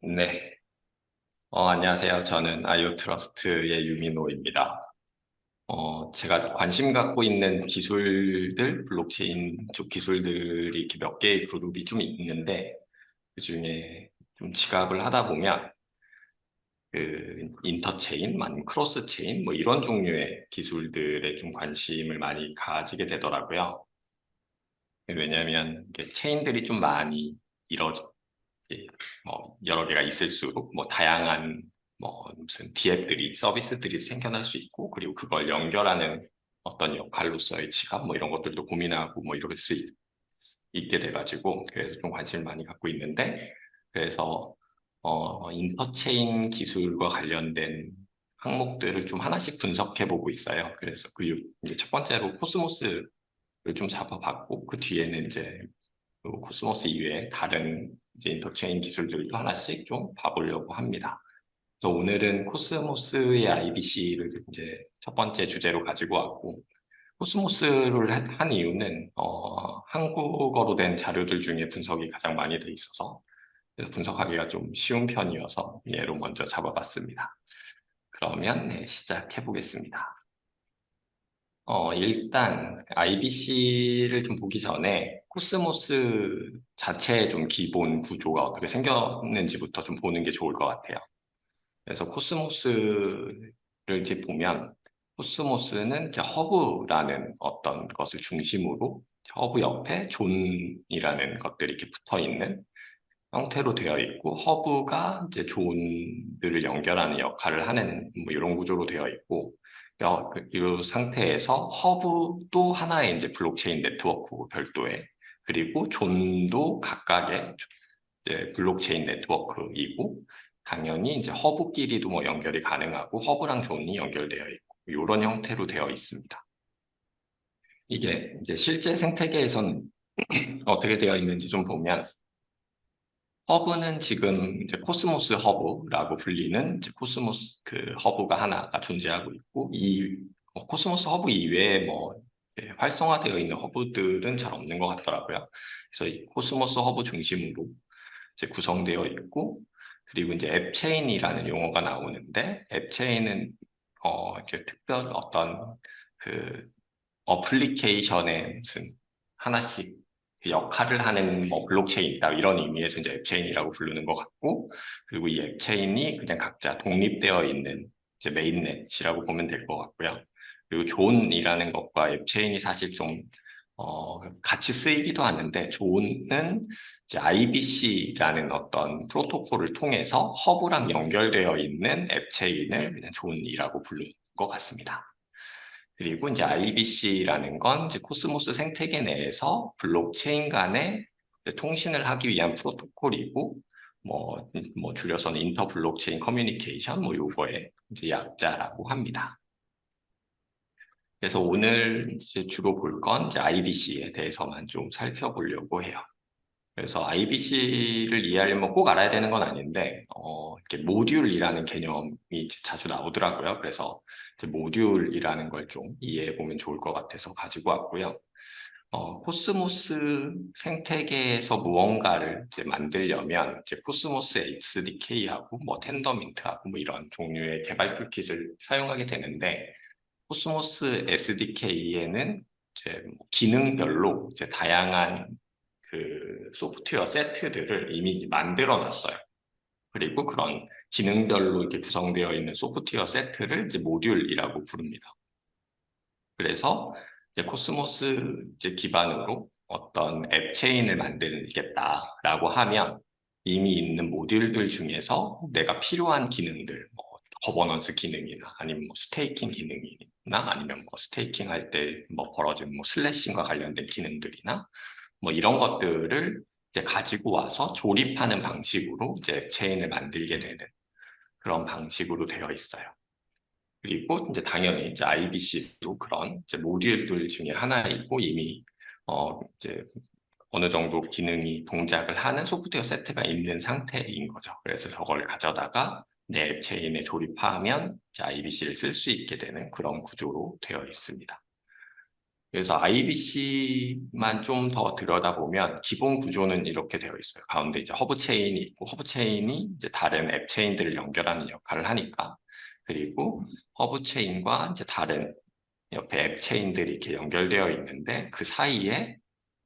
네. 안녕하세요. 저는 아이오트러스트의 유민호입니다. 제가 관심 갖고 있는 기술들, 블록체인 쪽 기술들이 이렇게 몇 개의 그룹이 좀 있는데, 그중에 좀 지각을 하다 보면, 인터체인, 아니면 크로스체인, 뭐 이런 종류의 기술들에 좀 관심을 많이 가지게 되더라고요. 왜냐하면 이게 체인들이 좀 많이 이루어져 여러 개가 있을수록 뭐 다양한 뭐 무슨 디앱들이 서비스들이 생겨날 수 있고 그리고 그걸 연결하는 어떤 역할로서의 지갑 뭐 이런 것들도 고민하고 뭐 이럴 수 있게 돼가지고 그래서 좀 관심을 많이 갖고 있는데 그래서 인터체인 기술과 관련된 항목들을 좀 하나씩 분석해 보고 있어요. 그래서 이제 첫 번째로 코스모스를 좀 잡아봤고 그 뒤에는 이제 그 코스모스 이외에 다른 이제 인터체인 기술들도 하나씩 좀 봐보려고 합니다. 그래서 오늘은 코스모스의 IBC를 이제 첫 번째 주제로 가지고 왔고, 코스모스를 한 이유는 한국어로 된 자료들 중에 분석이 가장 많이 돼 있어서 그래서 분석하기가 좀 쉬운 편이어서 얘로 먼저 잡아봤습니다. 그러면 네, 시작해 보겠습니다. 일단 IBC를 좀 보기 전에 코스모스 자체의 좀 기본 구조가 어떻게 생겼는지부터 좀 보는 게 좋을 것 같아요. 그래서 코스모스를 이제 보면 코스모스는 이제 허브라는 어떤 것을 중심으로 허브 옆에 존이라는 것들이 이렇게 붙어 있는 형태로 되어 있고 허브가 이제 존들을 연결하는 역할을 하는 뭐 이런 구조로 되어 있고 이 상태에서 허브도 하나의 이제 블록체인 네트워크고 별도의 그리고 존도 각각의 이제 블록체인 네트워크이고 당연히 이제 허브끼리도 뭐 연결이 가능하고 허브랑 존이 연결되어 있고 이런 형태로 되어 있습니다. 이게 이제 실제 생태계에서는 어떻게 되어 있는지 좀 보면 허브는 지금 이제 코스모스 허브라고 불리는 이제 코스모스 그 허브가 하나가 존재하고 있고 코스모스 허브 이외에 뭐 이제 활성화되어 있는 허브들은 잘 없는 것 같더라고요. 그래서 이 코스모스 허브 중심으로 이제 구성되어 있고 그리고 이제 앱체인이라는 용어가 나오는데 앱체인은 이렇게 특별 어떤 그 어플리케이션에 무슨 하나씩 그 역할을 하는 뭐 블록체인이다 이런 의미에서 이제 앱체인이라고 부르는 것 같고 그리고 이 앱체인이 그냥 각자 독립되어 있는 이제 메인넷이라고 보면 될 것 같고요. 그리고 존이라는 것과 앱체인이 사실 좀 같이 쓰이기도 하는데 존은 이제 IBC라는 어떤 프로토콜을 통해서 허브랑 연결되어 있는 앱체인을 그냥 존이라고 부르는 것 같습니다. 그리고 이제 IBC라는 건 이제 코스모스 생태계 내에서 블록체인 간의 통신을 하기 위한 프로토콜이고, 뭐 줄여서는 인터 블록체인 커뮤니케이션, 뭐 요거의 이제 약자라고 합니다. 그래서 오늘 이제 주로 볼 건 이제 IBC에 대해서만 좀 살펴보려고 해요. 그래서 IBC를 이해하려면 꼭 알아야 되는 건 아닌데, 이렇게 모듈이라는 개념이 자주 나오더라고요. 그래서 이제 모듈이라는 걸 좀 이해해 보면 좋을 것 같아서 가지고 왔고요. 코스모스 생태계에서 무언가를 이제 만들려면 이제 코스모스 SDK하고 뭐 텐더민트하고 뭐 이런 종류의 개발 툴킷을 사용하게 되는데, 코스모스 SDK에는 이제 뭐 기능별로 이제 다양한 그 소프트웨어 세트들을 이미 만들어 놨어요. 그리고 그런 기능별로 이렇게 구성되어 있는 소프트웨어 세트를 이제 모듈이라고 부릅니다. 그래서 이제 코스모스 이제 기반으로 어떤 앱 체인을 만들겠다라고 하면 이미 있는 모듈들 중에서 내가 필요한 기능들, 뭐 거버넌스 기능이나 아니면 뭐 스테이킹 기능이나 아니면 뭐 스테이킹 할 때 뭐 벌어지는 뭐 슬래싱과 관련된 기능들이나 뭐 이런 것들을 이제 가지고 와서 조립하는 방식으로 이제 앱 체인을 만들게 되는 그런 방식으로 되어 있어요. 그리고 이제 당연히 이제 IBC도 그런 이제 모듈들 중에 하나이고 이미 이제 어느 정도 기능이 동작을 하는 소프트웨어 세트가 있는 상태인 거죠. 그래서 저걸 가져다가 내 앱 체인에 조립하면 이제 IBC를 쓸 수 있게 되는 그런 구조로 되어 있습니다. 그래서 IBC만 좀 더 들여다보면 기본 구조는 이렇게 되어 있어요. 가운데 이제 허브 체인이 있고 허브 체인이 이제 다른 앱 체인들을 연결하는 역할을 하니까 그리고 허브 체인과 이제 다른 옆에 앱 체인들이 이렇게 연결되어 있는데 그 사이에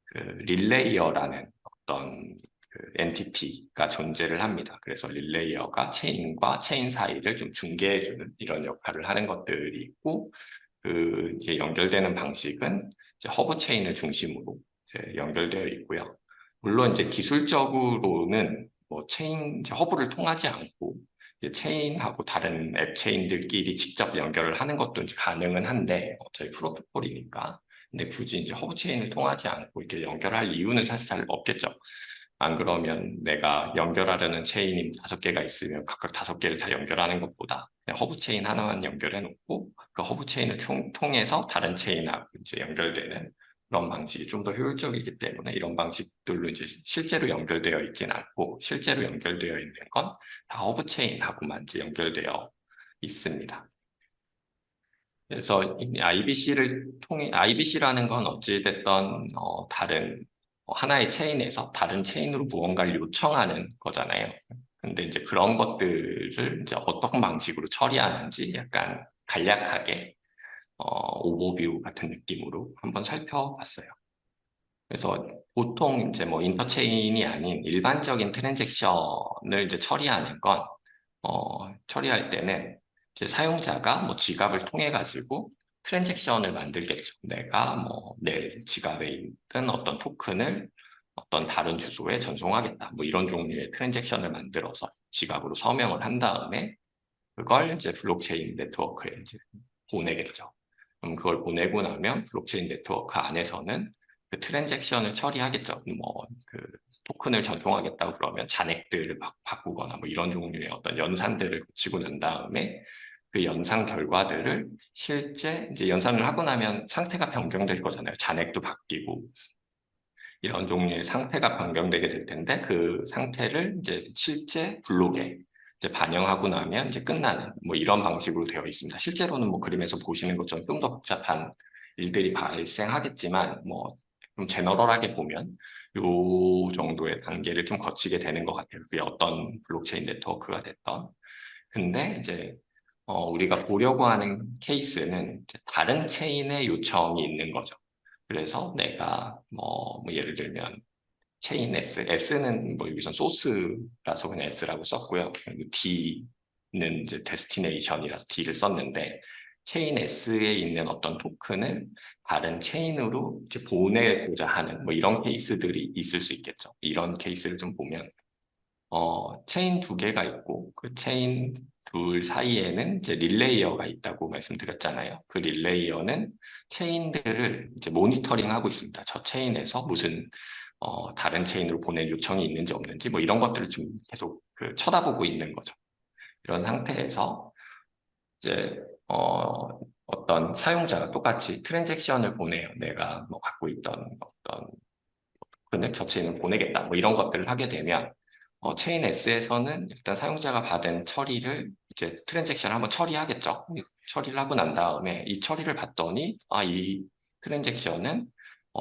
그 릴레이어라는 어떤 그 엔티티가 존재를 합니다. 그래서 릴레이어가 체인과 체인 사이를 좀 중개해주는 이런 역할을 하는 것들이 있고 그 이제 연결되는 방식은 이제 허브 체인을 중심으로 이제 연결되어 있고요. 물론 이제 기술적으로는 뭐 체인 이제 허브를 통하지 않고 이제 체인하고 다른 앱 체인들끼리 직접 연결을 하는 것도 이제 가능은 한데 어차피 프로토콜이니까 근데 굳이 이제 허브 체인을 통하지 않고 이렇게 연결할 이유는 사실 잘 없겠죠. 안 그러면 내가 연결하려는 체인이 5개가 있으면 각각 5개를 다 연결하는 것보다 그냥 허브 체인 하나만 연결해 놓고 그 허브 체인을 통해서 다른 체인하고 이제 연결되는 그런 방식이 좀 더 효율적이기 때문에 이런 방식들로 이제 실제로 연결되어 있진 않고 실제로 연결되어 있는 건 다 허브 체인하고만 이제 연결되어 있습니다. 그래서 IBC를 통해 IBC라는 건 어찌됐던 다른 하나의 체인에서 다른 체인으로 무언가를 요청하는 거잖아요. 근데 이제 그런 것들을 이제 어떤 방식으로 처리하는지 약간 간략하게 오버뷰 같은 느낌으로 한번 살펴봤어요. 그래서 보통 이제 뭐 인터체인이 아닌 일반적인 트랜잭션을 이제 처리하는 건 처리할 때는 이제 사용자가 뭐 지갑을 통해 가지고 트랜잭션을 만들겠죠. 내가 뭐 내 지갑에 있는 어떤 토큰을 어떤 다른 주소에 전송하겠다. 뭐 이런 종류의 트랜잭션을 만들어서 지갑으로 서명을 한 다음에 그걸 이제 블록체인 네트워크에 이제 보내겠죠. 그럼 그걸 보내고 나면 블록체인 네트워크 안에서는 그 트랜잭션을 처리하겠죠. 뭐 그 토큰을 전송하겠다고 그러면 잔액들을 바꾸거나 뭐 이런 종류의 어떤 연산들을 거치고 난 다음에 그 연산 결과들을 실제 이제 연산을 하고 나면 상태가 변경될 거잖아요. 잔액도 바뀌고 이런 종류의 상태가 변경되게 될 텐데 그 상태를 이제 실제 블록에 이제 반영하고 나면 이제 끝나는 뭐 이런 방식으로 되어 있습니다. 실제로는 뭐 그림에서 보시는 것처럼 좀 더 복잡한 일들이 발생하겠지만 뭐 좀 제너럴하게 보면 요 정도의 단계를 좀 거치게 되는 것 같아요. 그게 어떤 블록체인 네트워크가 됐던. 근데 이제 우리가 보려고 하는 케이스는 이제 다른 체인의 요청이 있는 거죠. 그래서 내가 뭐 예를 들면 체인 S, S는 뭐 여기선 소스라서 그냥 S라고 썼고요. D는 이제 데스티네이션이라서 D를 썼는데 체인 S에 있는 어떤 토큰을 다른 체인으로 이제 보내고자 하는 뭐 이런 케이스들이 있을 수 있겠죠. 이런 케이스를 좀 보면 체인 2개가 있고 그 체인 둘 사이에는 이제 릴레이어가 있다고 말씀드렸잖아요. 그 릴레이어는 체인들을 이제 모니터링하고 있습니다. 저 체인에서 무슨 다른 체인으로 보낼 요청이 있는지 없는지 뭐 이런 것들을 좀 계속 그 쳐다보고 있는 거죠. 이런 상태에서 이제 어떤 사용자가 똑같이 트랜잭션을 보내요. 내가 뭐 갖고 있던 어떤 토큰을 저 체인을 보내겠다. 뭐 이런 것들을 하게 되면 체인 S에서는 일단 사용자가 받은 처리를 이제 트랜잭션을 한번 처리하겠죠. 처리를 하고 난 다음에 이 처리를 봤더니 이 트랜잭션은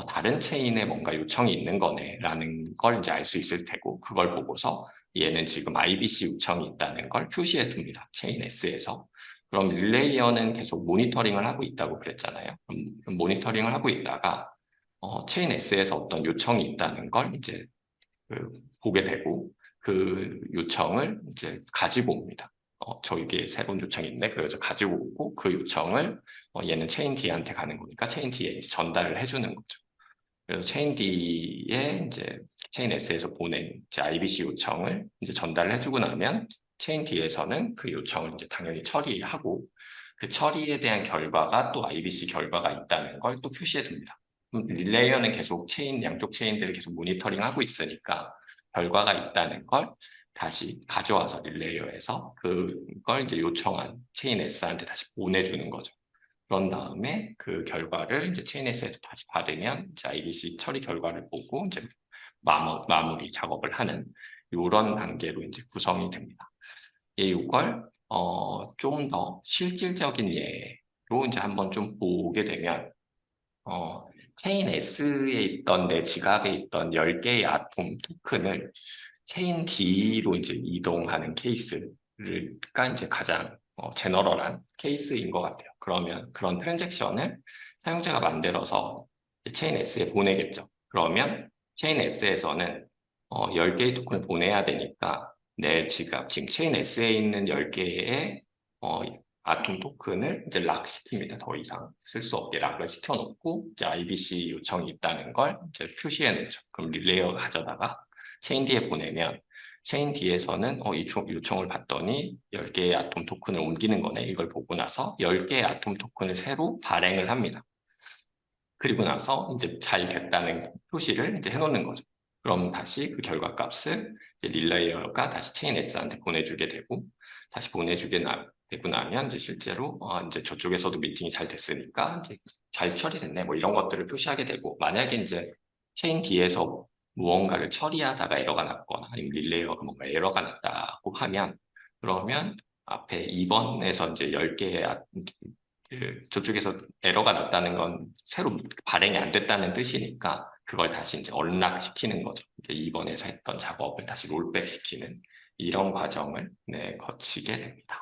다른 체인에 뭔가 요청이 있는 거네라는 걸 이제 알 수 있을 테고 그걸 보고서 얘는 지금 IBC 요청이 있다는 걸 표시해 둡니다. 체인 S에서. 그럼 릴레이어는 계속 모니터링을 하고 있다고 그랬잖아요. 그럼 모니터링을 하고 있다가 체인 S에서 어떤 요청이 있다는 걸 이제 그 보게 되고 그 요청을 이제 가지고 옵니다. 저에게 새로운 요청이 있네. 그래서 가지고 오고 그 요청을 얘는 체인 D한테 가는 거니까 체인 D에 이제 전달을 해주는 거죠. 그래서 체인 D에 이제 체인 S에서 보낸 이제 IBC 요청을 이제 전달을 해주고 나면 체인 D에서는 그 요청을 이제 당연히 처리하고 그 처리에 대한 결과가 또 IBC 결과가 있다는 걸 또 표시해 둡니다. 릴레이어는 계속 양쪽 체인들을 계속 모니터링하고 있으니까 결과가 있다는 걸 다시 가져와서 릴레이어에서 그걸 이제 요청한 체인 S한테 다시 보내주는 거죠. 그런 다음에 그 결과를 이제 체인에서 다시 받으면 이제 IBC 처리 결과를 보고 이제 마무리 작업을 하는 이런 단계로 이제 구성이 됩니다. 이걸 좀 더 실질적인 예로 이제 한번 좀 보게 되면 체인 S에 있던 내 지갑에 있던 10개의 아톰 토큰을 체인 D로 이제 이동하는 케이스가 이제 가장 제너럴한 케이스인 것 같아요. 그러면 그런 트랜잭션을 사용자가 만들어서 체인 S에 보내겠죠. 그러면 체인 S에서는 10개의 토큰을 보내야 되니까 내 지갑, 지금 체인 S에 있는 10개의 아톰 토큰을 이제 락 시킵니다. 더 이상 쓸 수 없게 락을 시켜놓고 이제 IBC 요청이 있다는 걸 이제 표시해 놓죠. 그럼 릴레이어가 가져다가 체인 D에 보내면 체인 D에서는 이 요청을 받더니 10개의 아톰 토큰을 옮기는 거네. 이걸 보고 나서 10개의 아톰 토큰을 새로 발행을 합니다. 그리고 나서 이제 잘 됐다는 표시를 이제 해놓는 거죠. 그럼 다시 그 결과값을 이제 릴레이어가 다시 체인 S한테 보내주게 되고, 다시 되고 나면 이제 실제로 이제 저쪽에서도 미팅이 잘 됐으니까 이제 잘 처리됐네. 뭐 이런 것들을 표시하게 되고, 만약에 이제 체인 D에서 무언가를 처리하다가 에러가 났거나 아니면 릴레이어가 뭔가 에러가 났다고 하면, 그러면 앞에 2번에서 이제 10개의 저쪽에서 에러가 났다는 건 새로 발행이 안 됐다는 뜻이니까 그걸 다시 이제 언락 시키는 거죠. 2번에서 했던 작업을 다시 롤백 시키는 이런 과정을 거치게 됩니다.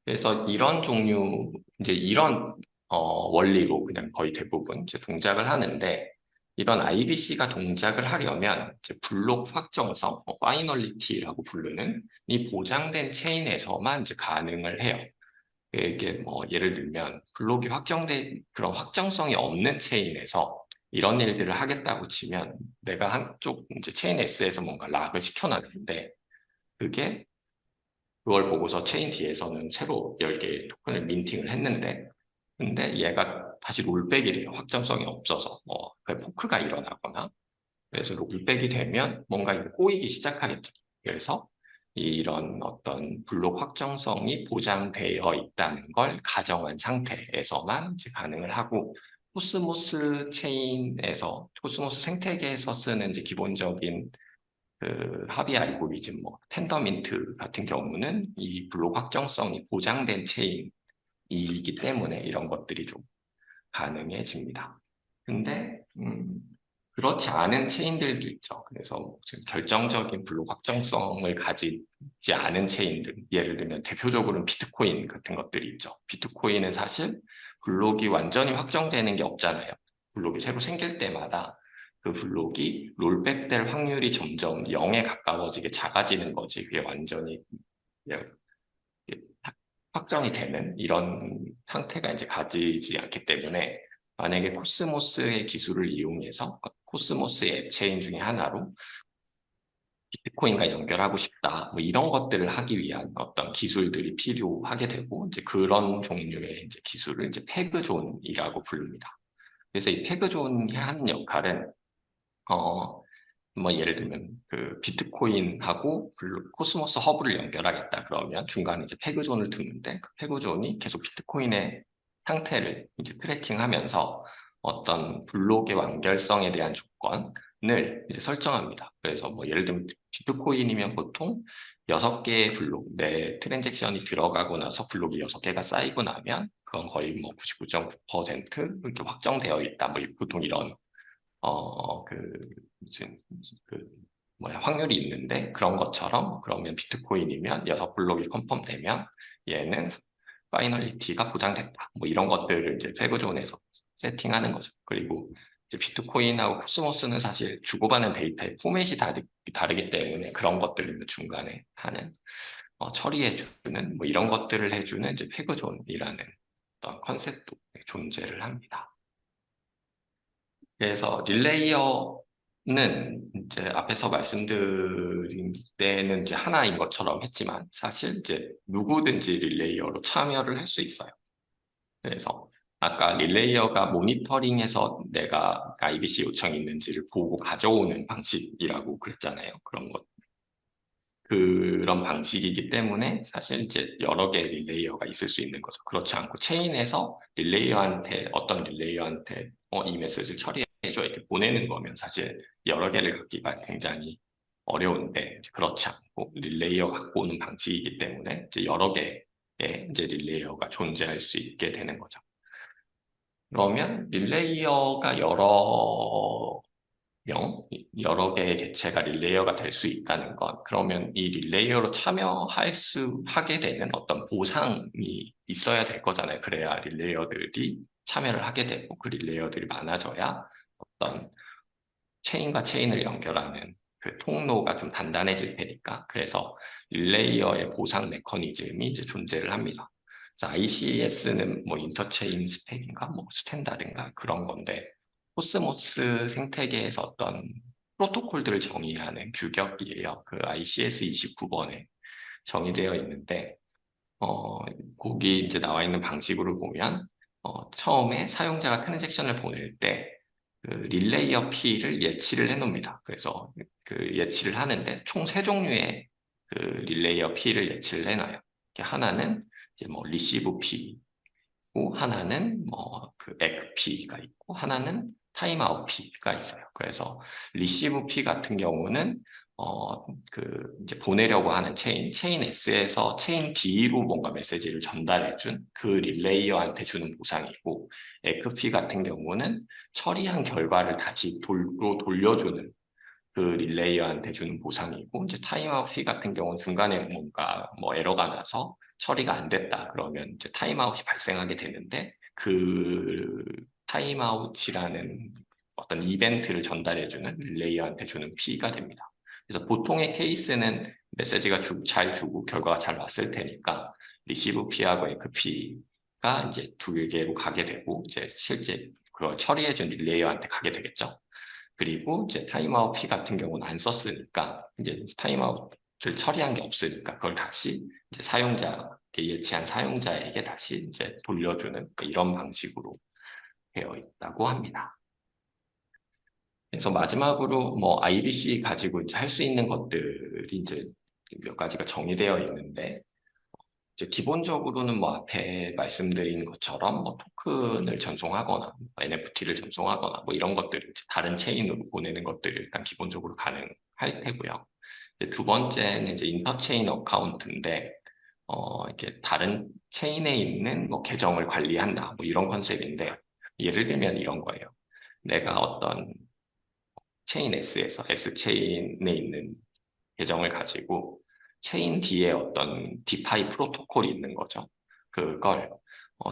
그래서 이런 종류, 이제 이런 원리로 그냥 거의 대부분 이제 동작을 하는데, 이런 IBC가 동작을 하려면 이제 블록 확정성, 파이널리티라고 부르는 이 보장된 체인에서만 이제 가능을 해요. 이게 뭐 예를 들면 블록이 확정된 그런 확정성이 없는 체인에서 이런 일들을 하겠다고 치면, 내가 한쪽 이제 체인 S에서 뭔가 락을 시켜놨는데 그게 그걸 보고서 체인 D에서는 새로 10개의 토큰을 민팅을 했는데, 근데 얘가 다시 롤백이 돼요. 확정성이 없어서 그 포크가 일어나거나. 그래서 롤백이 되면 뭔가 이게 꼬이기 시작하겠죠. 그래서 이런 어떤 블록 확정성이 보장되어 있다는 걸 가정한 상태에서만 이제 가능을 하고, 코스모스 체인에서, 코스모스 생태계에서 쓰는 이제 기본적인 그 합의 알고리즘, 뭐 텐더민트 같은 경우는 이 블록 확정성이 보장된 체인이기 때문에 이런 것들이 좀 가능해집니다. 근데 그렇지 않은 체인들도 있죠. 그래서 결정적인 블록 확정성을 가지지 않은 체인들, 예를 들면 대표적으로는 비트코인 같은 것들이 있죠. 비트코인은 사실 블록이 완전히 확정되는 게 없잖아요. 블록이 새로 생길 때마다 그 블록이 롤백될 확률이 점점 0에 가까워지게 작아지는 거지. 그게 완전히 확정이 되는 이런 상태가 이제 가지지 않기 때문에, 만약에 코스모스의 기술을 이용해서 코스모스의 앱 체인 중에 하나로 비트코인과 연결하고 싶다, 뭐 이런 것들을 하기 위한 어떤 기술들이 필요하게 되고, 이제 그런 종류의 이제 기술을 이제 페그존이라고 부릅니다. 그래서 이 페그존이 하는 역할은 뭐 예를 들면 그 비트코인하고 코스모스 허브를 연결하겠다 그러면 중간에 이제 페그존을 두는데, 그 페그존이 계속 비트코인의 상태를 이제 트래킹하면서 어떤 블록의 완결성에 대한 조건을 이제 설정합니다. 그래서 뭐 예를 들면 비트코인이면 보통 6개의 블록, 내 트랜잭션이 들어가고 나서 블록이 6개가 쌓이고 나면 그건 거의 뭐 99.9% 이렇게 확정되어 있다. 뭐 보통 이런 무슨 그 확률이 있는데, 그런 것처럼 그러면 비트코인이면 6블록이 컨펌되면 얘는 파이널리티가 보장됐다. 뭐 이런 것들을 이제 페그존에서 세팅하는 거죠. 그리고 이제 비트코인하고 코스모스는 사실 주고받는 데이터의 포맷이 다르기 때문에 그런 것들을 중간에 하는 처리해주는 뭐 이런 것들을 해주는 이제 페그존이라는 어떤 컨셉도 존재를 합니다. 그래서 릴레이어는 이제 앞에서 말씀드린 때는 이제 하나인 것처럼 했지만, 사실 이제 누구든지 릴레이어로 참여를 할 수 있어요. 그래서 아까 릴레이어가 모니터링해서 내가 IBC 요청이 있는지를 보고 가져오는 방식이라고 그랬잖아요. 그런 방식이기 때문에 사실 이제 여러 개의 릴레이어가 있을 수 있는 거죠. 그렇지 않고 체인에서 어떤 릴레이어한테 이 메시지를 처리해줘 이렇게 보내는 거면 사실 여러 개를 갖기가 굉장히 어려운데, 그렇지 않고 릴레이어 갖고 오는 방식이기 때문에 이제 여러 개의 이제 릴레이어가 존재할 수 있게 되는 거죠. 그러면 릴레이어가 여러 개의 개체가 릴레이어가 될 수 있다는 것. 그러면 이 릴레이어로 하게 되는 어떤 보상이 있어야 될 거잖아요. 그래야 릴레이어들이 참여를 하게 되고 그 릴레이어들이 많아져야 어떤 체인과 체인을 연결하는 그 통로가 좀 단단해질 테니까. 그래서 릴레이어의 보상 메커니즘이 이제 존재를 합니다. 그래서 ICS는 뭐 인터체인 스펙인가, 뭐 스탠다드인가 그런 건데, 코스모스 생태계에서 어떤 프로토콜들을 정의하는 규격이에요. 그 ICS 29번에 정의되어 있는데, 어, 거기 이제 나와 있는 방식으로 보면, 처음에 사용자가 트랜잭션을 보낼 때, 그 릴레이어 P를 예치를 해놓습니다. 그래서 그 예치를 하는데 총 세 종류의 그 릴레이어 P를 예치를 해놔요. 하나는 이제 뭐 리시브 P, 있고 하나는 뭐 그 액P가 있고 하나는 타임아웃 P가 있어요. 그래서 리시브 P 같은 경우는 그 이제 보내려고 하는 체인 S에서 체인 D로 뭔가 메시지를 전달해준 그 릴레이어한테 주는 보상이고, 액P 같은 경우는 처리한 결과를 다시 돌려주는 그 릴레이어한테 주는 보상이고, 이제 타임아웃 피 같은 경우는 중간에 뭔가 뭐 에러가 나서 처리가 안 됐다 그러면 이제 타임아웃이 발생하게 되는데, 그 타임아웃이라는 어떤 이벤트를 전달해주는 릴레이어한테 주는 피가 됩니다. 그래서 보통의 케이스는 메시지가 잘 주고 결과가 잘 왔을 테니까 리시브 피하고 에크 피가 이제 두 개로 가게 되고, 이제 실제 그걸 처리해준 릴레이어한테 가게 되겠죠. 그리고 이제 타임아웃 피 같은 경우는 안 썼으니까 이제 타임아웃을 처리한 게 없으니까 그걸 다시 이제 예치한 사용자에게 다시 이제 돌려주는 이런 방식으로 되어 있다고 합니다. 그래서 마지막으로 뭐 IBC 가지고 이제 할 수 있는 것들이 이제 몇 가지가 정의되어 있는데, 이제 기본적으로는 뭐 앞에 말씀드린 것처럼 뭐 토큰을 전송하거나 NFT를 전송하거나 뭐 이런 것들을 이제 다른 체인으로 보내는 것들이 일단 기본적으로 가능할 테고요. 이제 두 번째는 이제 인터체인 어카운트인데, 이렇게 다른 체인에 있는 뭐 계정을 관리한다 뭐 이런 컨셉인데, 예를 들면 이런 거예요. 내가 어떤 체인 S에서 S 체인에 있는 계정을 가지고 체인 D에 어떤 디파이 프로토콜이 있는 거죠. 그걸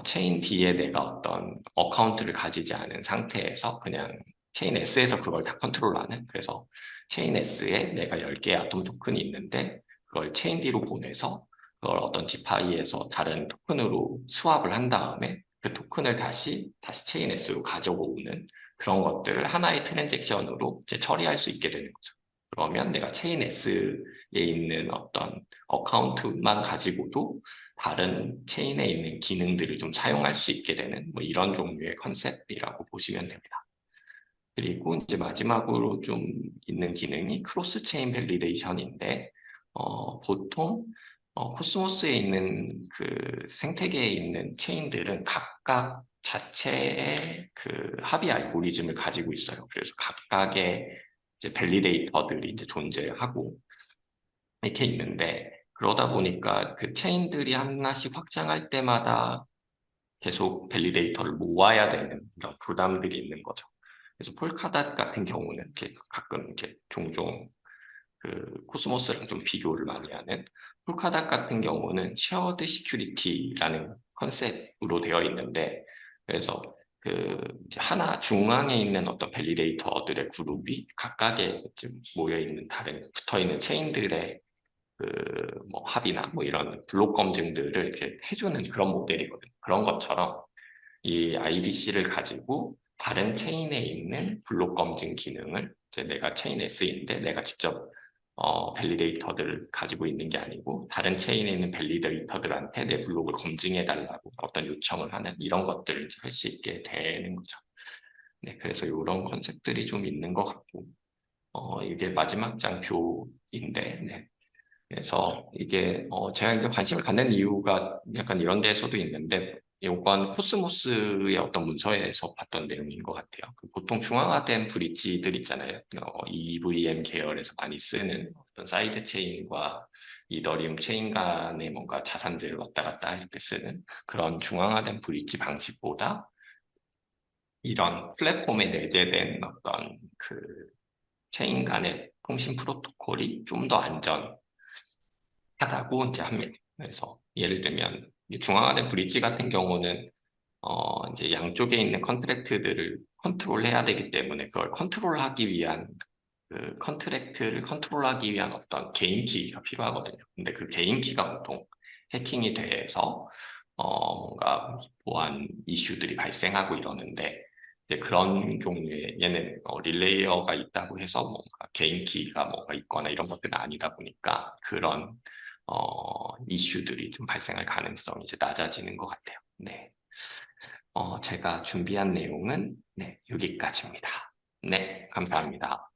체인 D에 내가 어떤 어카운트를 가지지 않은 상태에서 그냥 체인 S에서 그걸 다 컨트롤하는, 그래서 체인 S에 내가 10개의 아톰 토큰이 있는데 그걸 체인 D로 보내서 그걸 어떤 디파이에서 다른 토큰으로 스왑을 한 다음에 그 토큰을 다시 체인 S로 가져오는 그런 것들을 하나의 트랜잭션으로 이제 처리할 수 있게 되는 거죠. 그러면 내가 체인 S에 있는 어떤 어카운트만 가지고도 다른 체인에 있는 기능들을 좀 사용할 수 있게 되는 뭐 이런 종류의 컨셉이라고 보시면 됩니다. 그리고 이제 마지막으로 좀 있는 기능이 크로스 체인 밸리데이션인데, 보통 코스모스에 있는 그 생태계에 있는 체인들은 각각 자체의 그 합의 알고리즘을 가지고 있어요. 그래서 각각의 이제 밸리데이터들이 이제 존재하고 이렇게 있는데, 그러다 보니까 그 체인들이 하나씩 확장할 때마다 계속 밸리데이터를 모아야 되는 이런 부담들이 있는 거죠. 그래서 폴카닷 같은 경우는 이렇게 가끔 이렇게 종종 그 코스모스랑 좀 비교를 많이 하는, 폴카닷 같은 경우는 쉐어드 시큐리티라는 컨셉으로 되어 있는데, 그래서 그 이제 하나 중앙에 있는 어떤 밸리데이터들의 그룹이 각각의 모여 있는 다른 붙어 있는 체인들의 그 뭐 합의나 뭐 이런 블록 검증들을 이렇게 해주는 그런 모델이거든요. 그런 것처럼 이 IBC를 가지고 다른 체인에 있는 블록 검증 기능을, 이제 내가 체인 S인데 내가 직접 밸리데이터들을 가지고 있는 게 아니고 다른 체인에 있는 밸리데이터들한테 내 블록을 검증해 달라고 어떤 요청을 하는 이런 것들을 할 수 있게 되는 거죠. 네, 그래서 이런 컨셉들이 좀 있는 것 같고, 이게 마지막 장표인데, 네. 그래서 이게 제가 이제 관심을 갖는 이유가 약간 이런 데서도 있는데, 이건 코스모스의 어떤 문서에서 봤던 내용인 것 같아요. 보통 중앙화된 브릿지들 있잖아요. EVM 계열에서 많이 쓰는 어떤 사이드 체인과 이더리움 체인 간의 뭔가 자산들을 왔다 갔다 할 때 쓰는 그런 중앙화된 브릿지 방식보다 이런 플랫폼에 내재된 어떤 그 체인 간의 통신 프로토콜이 좀 더 안전하다고 이제 합니다. 그래서 예를 들면 중앙화된 브릿지 같은 경우는 이제 양쪽에 있는 컨트랙트들을 컨트롤해야 되기 때문에 그걸 컨트롤하기 위한 그 컨트랙트를 컨트롤하기 위한 어떤 개인 키가 필요하거든요. 근데 그 개인 키가 보통 해킹이 돼서 뭔가 보안 이슈들이 발생하고 이러는데 이제 그런 종류의 얘는 릴레이어가 있다고 해서 뭔가 개인 키가 뭐가 있거나 이런 것들은 아니다 보니까 그런 이슈들이 좀 발생할 가능성이 이제 낮아지는 것 같아요. 네. 제가 준비한 내용은 네, 여기까지입니다. 네, 감사합니다.